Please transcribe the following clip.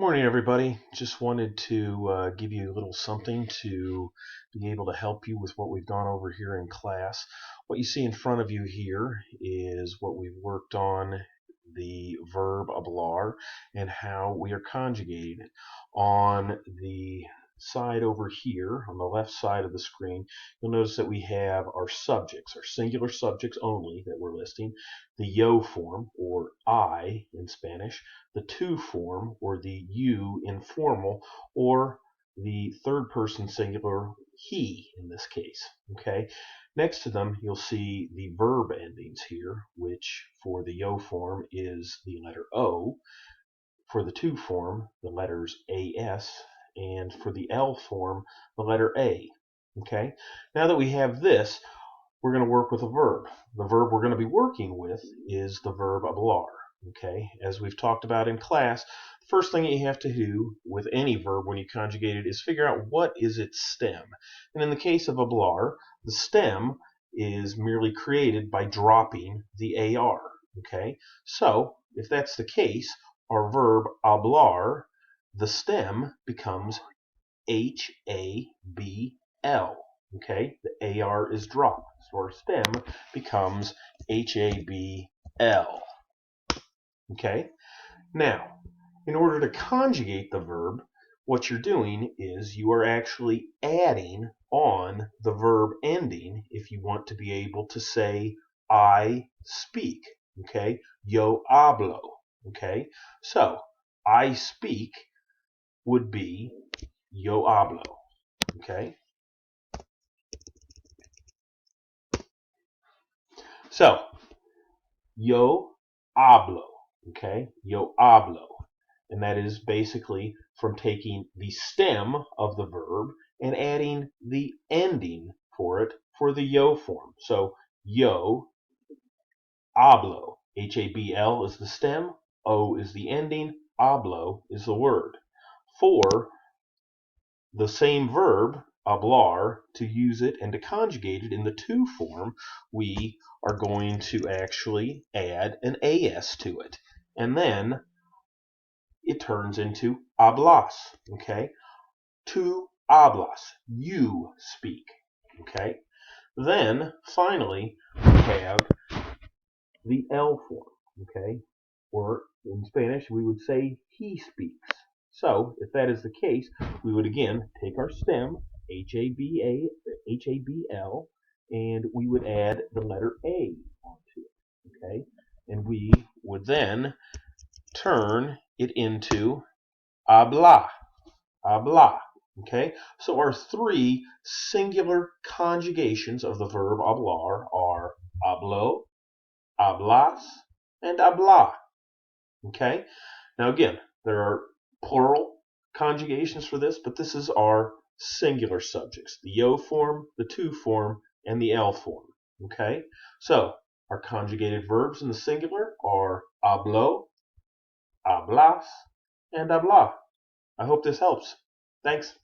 Morning, everybody. Just wanted to give you a little something to be able to help you with what we've gone over here in class. What you see in front of you here is what we've worked on, the verb hablar and how we are conjugating it. On the side over here, on the left side of the screen, you'll notice that we have our subjects, our singular subjects only that we're listing, the yo form, or I in Spanish, the to form, or the you informal, or the third person singular, he in this case. Okay. Next to them, you'll see the verb endings here, which for the yo form is the letter O, for the to form, the letters AS, and for the L form, the letter A. Okay. Now that we have this, we're going to work with a verb. The verb we're going to be working with is the verb hablar. Okay, as we've talked about in class, the first thing you have to do with any verb when you conjugate it is figure out what is its stem. And in the case of hablar, the stem is merely created by dropping the AR. Okay, so if that's the case, our verb hablar, the stem becomes HABL. Okay, the AR is dropped, so our stem becomes HABL. Okay, now in order to conjugate the verb, what you're doing is you are actually adding on the verb ending if you want to be able to say I speak. Okay, yo hablo. Okay, so I speak would be yo hablo. Okay, so yo hablo. Okay, yo hablo. And that is basically from taking the stem of the verb and adding the ending for it for the yo form. So yo hablo. HABL is the stem, O is the ending, hablo is the word. For the same verb, hablar, to use it and to conjugate it in the to form, we are going to actually add an AS to it. And then it turns into hablas. Okay? Tu hablas. You speak. Okay? Then, finally, we have the L form. Okay? Or in Spanish, we would say he speaks. So, if that is the case, we would again take our stem, HABL, and we would add the letter A onto it. Okay? And we would then turn it into habla. Habla. Okay? So our three singular conjugations of the verb hablar are hablo, hablas, and habla. Okay? Now again, there are plural conjugations for this, but this is our singular subjects, the yo form, the to form, and the L form. Okay? So our conjugated verbs in the singular are hablo, hablas, and habla. I hope this helps. Thanks.